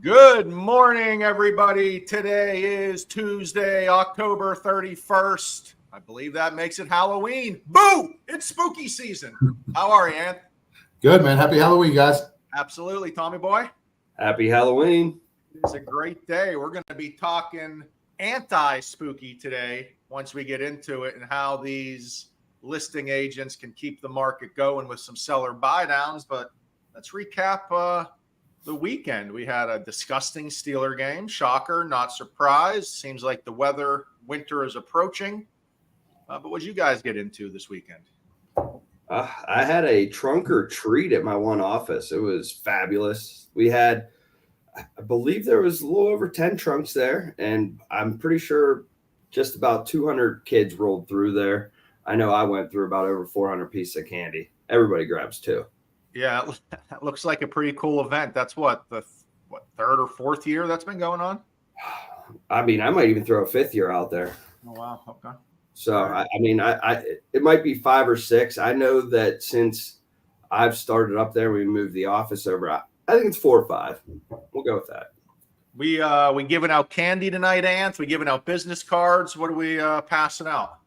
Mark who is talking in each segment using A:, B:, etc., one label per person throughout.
A: Good morning, everybody. Today is Tuesday, October 31st. I believe that makes it Halloween. Boo! It's spooky season. How are you, Ant?
B: Good, man. Happy Halloween, guys.
A: Absolutely, Tommy boy.
C: Happy Halloween.
A: It's a great day. We're going to be talking anti-spooky today once we get into it and how these listing agents can keep the market going with some seller buy downs. But let's recap the weekend. We had a disgusting Steeler game. Shocker, not surprised. Seems like winter is approaching. But what did you guys get into this weekend?
C: I had a trunk or treat at my one office. It was fabulous. We had, I believe there was a little over 10 trunks there, and I'm pretty sure just about 200 kids rolled through there. I know I went through about over 400 pieces of candy. Everybody grabs two.
A: Yeah, that looks like a pretty cool event. That's the third or fourth year that's been going on?
C: I mean, I might even throw a fifth year out there.
A: Oh, wow. Okay.
C: So, I mean, it might be 5 or 6. I know that since I've started up there, we moved the office over. I think it's 4 or 5. We'll go with that.
A: We giving out candy tonight, Ant? We giving out business cards? What are we passing out?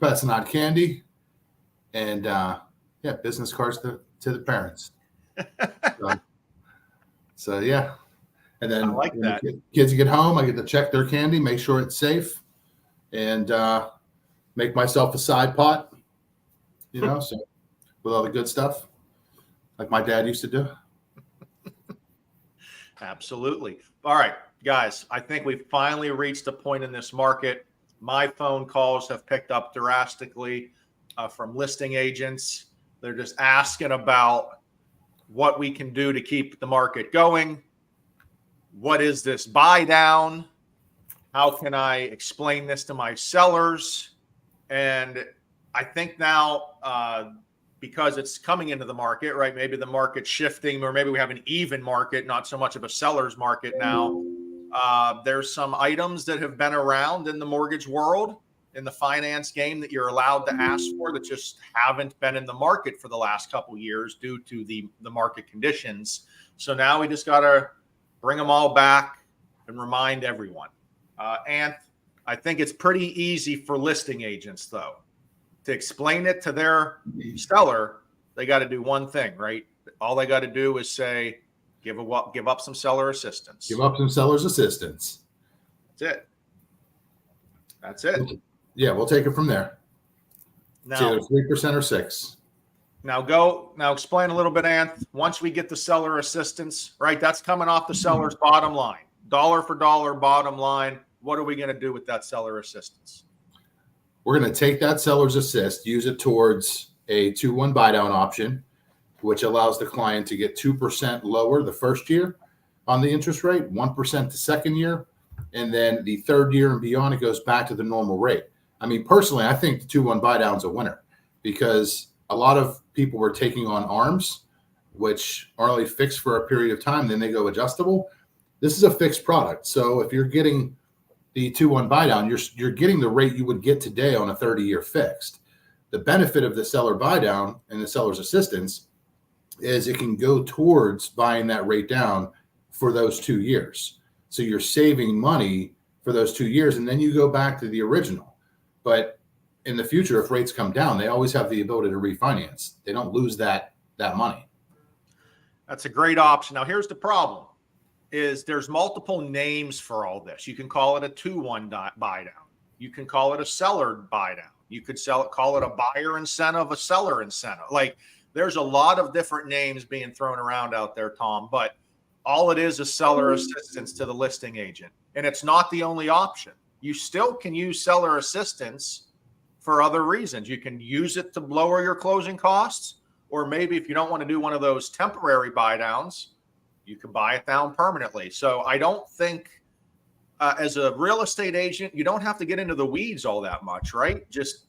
B: Passing out candy and, business cards to the parents. So, yeah. And then
A: I like that.
B: Kids get home, I get to check their candy, make sure it's safe, and make myself a side pot, so with all the good stuff, like my dad used to do.
A: Absolutely. All right, guys, I think we've finally reached a point in this market. My phone calls have picked up drastically from listing agents. They're just asking about what we can do to keep the market going. What is this buy down? How can I explain this to my sellers? And I think now, because it's coming into the market, right? Maybe the market's shifting, or maybe we have an even market, not so much of a seller's market now. There's some items that have been around in the mortgage world, in the finance game, that you're allowed to ask for that just haven't been in the market for the last couple of years due to the market conditions. So now we just got to bring them all back and remind everyone. And I think it's pretty easy for listing agents, though, to explain it to their seller. They got to do one thing, right? All they got to do is say, give up some seller assistance.
B: Give up some seller's assistance.
A: That's it.
B: Yeah, we'll take it from there.
A: Now,
B: it's either 3% or 6%.
A: Now explain a little bit, Anth. Once we get the seller assistance, right? That's coming off the seller's bottom line, dollar for dollar bottom line. What are we going to do with that seller assistance?
B: We're going to take that seller's assist, use it towards a 2-1 buy down option, which allows the client to get 2% lower the first year on the interest rate, 1% the second year, and then the third year and beyond, it goes back to the normal rate. I mean, personally, I think the 2-1 buy down is a winner because a lot of people were taking on ARMs, which are only fixed for a period of time, then they go adjustable. This is a fixed product. So if you're getting the 2-1 buy down, you're getting the rate you would get today on a 30-year fixed. The benefit of the seller buy down and the seller's assistance is it can go towards buying that rate down for those 2 years. So you're saving money for those 2 years, and then you go back to the original. But in the future, if rates come down, they always have the ability to refinance. They don't lose that money.
A: That's a great option. Now, here's the problem. Is there's multiple names for all this. You can call it a 2-1 buy down. You can call it a seller buy down. You could call it a buyer incentive, a seller incentive. Like, there's a lot of different names being thrown around out there, Tom, but all it is seller assistance to the listing agent. And it's not the only option. You still can use seller assistance for other reasons. You can use it to lower your closing costs, or maybe if you don't want to do one of those temporary buy downs, you can buy it down permanently. So I don't think as a real estate agent, you don't have to get into the weeds all that much, right? Just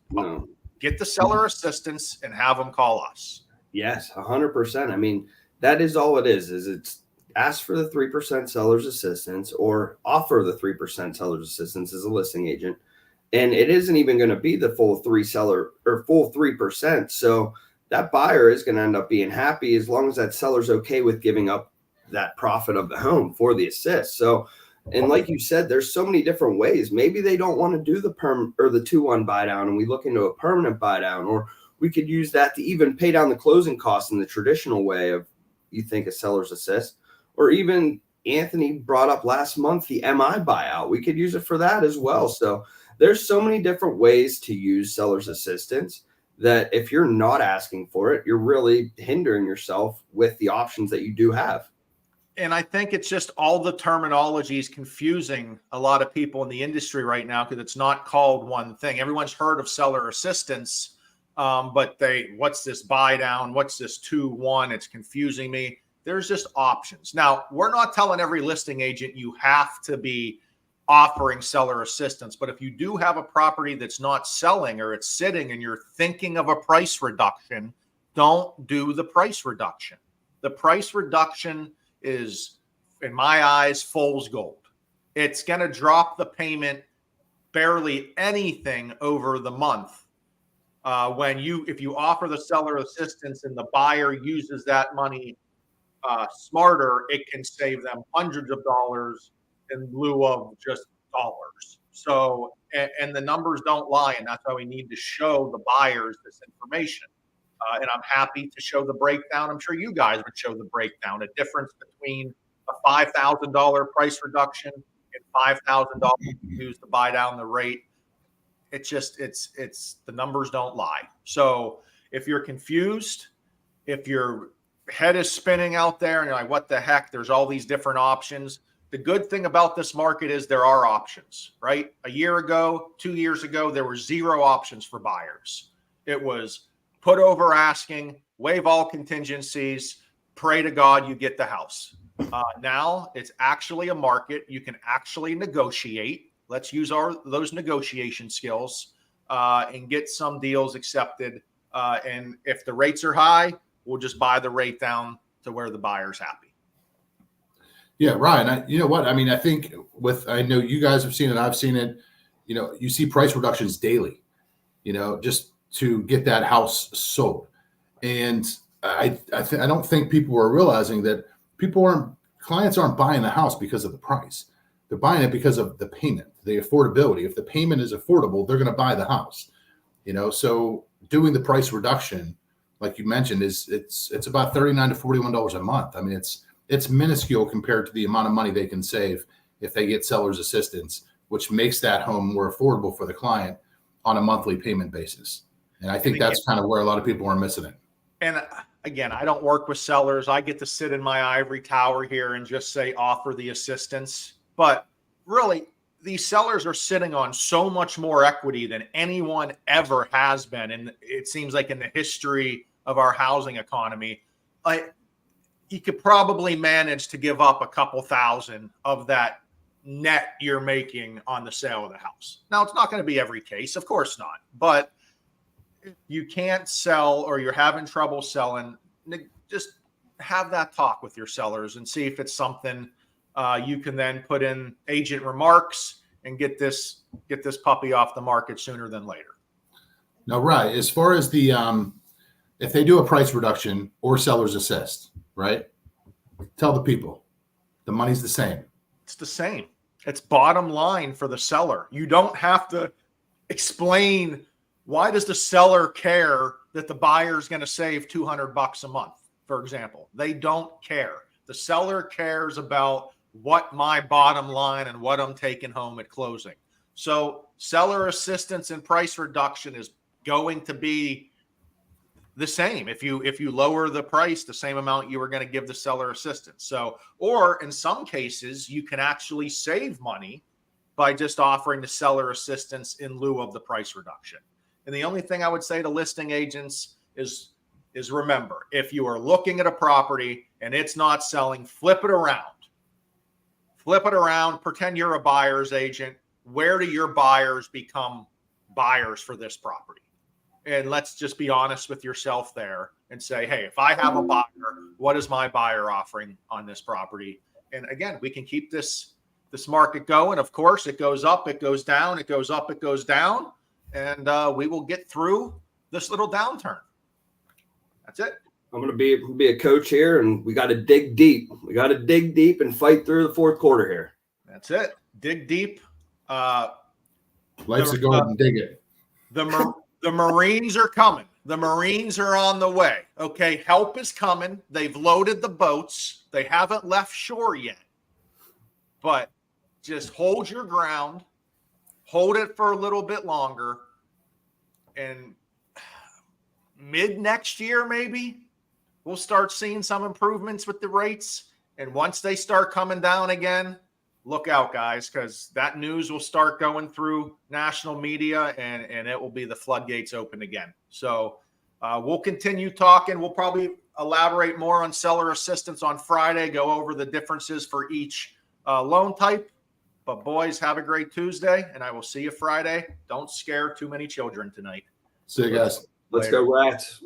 A: get the seller assistance and have them call us.
C: Yes, 100%. I mean, that is all it is it's ask for the 3% seller's assistance or offer the 3% seller's assistance as a listing agent. And it isn't even going to be the full 3%. So that buyer is going to end up being happy as long as that seller's okay with giving up that profit of the home for the assist. So, and like you said, there's so many different ways. Maybe they don't want to do the perm or the 2-1 buy down, and we look into a permanent buy down, or we could use that to even pay down the closing costs in the traditional way of, you think, a seller's assist, or even Anthony brought up last month, the MI buyout. We could use it for that as well. So there's so many different ways to use seller's assistance that if you're not asking for it, you're really hindering yourself with the options that you do have.
A: And I think it's just all the terminology is confusing a lot of people in the industry right now because it's not called one thing. Everyone's heard of seller assistance, but what's this buy down? What's this 2-1? It's confusing me. There's just options. Now, we're not telling every listing agent you have to be offering seller assistance, but if you do have a property that's not selling or it's sitting and you're thinking of a price reduction, don't do the price reduction. The price reduction is, in my eyes, fool's gold. It's going to drop the payment barely anything over the month. If you offer the seller assistance and the buyer uses that money smarter, it can save them hundreds of dollars in lieu of just dollars. So, and the numbers don't lie, and that's why we need to show the buyers this information. And I'm happy to show the breakdown. I'm sure you guys would show the breakdown, a difference between a $5,000 price reduction and $5,000 to use to buy down the rate. It's just, it's the numbers don't lie. So if you're confused, if your head is spinning out there and you're like, what the heck, there's all these different options. The good thing about this market is there are options, right? A year ago, 2 years ago, there were 0 options for buyers. It was put over asking, waive all contingencies, pray to God you get the house. Now it's actually a market. You can actually negotiate. Let's use those negotiation skills and get some deals accepted. And if the rates are high, we'll just buy the rate down to where the buyer's happy.
B: Yeah, Ryan, you know what? I mean, I think I know you guys have seen it. I've seen it. You know, you see price reductions daily, just to get that house sold. And I don't think people are realizing that clients aren't buying the house because of the price. They're buying it because of the payment, the affordability. If the payment is affordable, they're going to buy the house, so doing the price reduction, like you mentioned, it's about $39 to $41 a month. I mean, it's minuscule compared to the amount of money they can save if they get seller's assistance, which makes that home more affordable for the client on a monthly payment basis. And I think that's kind of where a lot of people are missing it.
A: And again, I don't work with sellers. I get to sit in my ivory tower here and just say, offer the assistance. But really, these sellers are sitting on so much more equity than anyone ever has been. And it seems like in the history of our housing economy, you could probably manage to give up a couple thousand of that net you're making on the sale of the house. Now, it's not going to be every case, of course not, but if you can't sell or you're having trouble selling, just have that talk with your sellers and see if it's something you can then put in agent remarks and get this puppy off the market sooner than later.
B: Now, right, as far as the if they do a price reduction or seller's assist, right? Tell the people the money's the same.
A: It's the same. It's bottom line for the seller. You don't have to explain why does the seller care that the buyer is going to save $200 a month, for example. They don't care. The seller cares about what my bottom line and what I'm taking home at closing. So seller assistance and price reduction is going to be the same. If you lower the price, the same amount you were going to give the seller assistance. So, or in some cases, you can actually save money by just offering the seller assistance in lieu of the price reduction. And the only thing I would say to listing agents is remember, if you are looking at a property and it's not selling, flip it around. Flip it around. Pretend you're a buyer's agent. Where do your buyers become buyers for this property? And let's just be honest with yourself there and say, hey, if I have a buyer, what is my buyer offering on this property? And again, we can keep this market going. Of course, it goes up, it goes down, it goes up, it goes down. And we will get through this little downturn. That's it.
C: I'm gonna be a coach here, and we got to dig deep. We got to dig deep and fight through the fourth quarter here.
A: That's it. Dig deep.
B: Life's a garden, dig it.
A: The Marines are coming. The Marines are on the way. Okay, help is coming. They've loaded the boats. They haven't left shore yet. But just hold your ground. Hold it for a little bit longer. And mid next year, maybe, we'll start seeing some improvements with the rates. And once they start coming down again, look out, guys, because that news will start going through national media, and it will be the floodgates open again. So we'll continue talking. We'll probably elaborate more on seller assistance on Friday, go over the differences for each loan type. But boys, have a great Tuesday, and I will see you Friday. Don't scare too many children tonight.
B: See you guys.
C: Let's go Rats.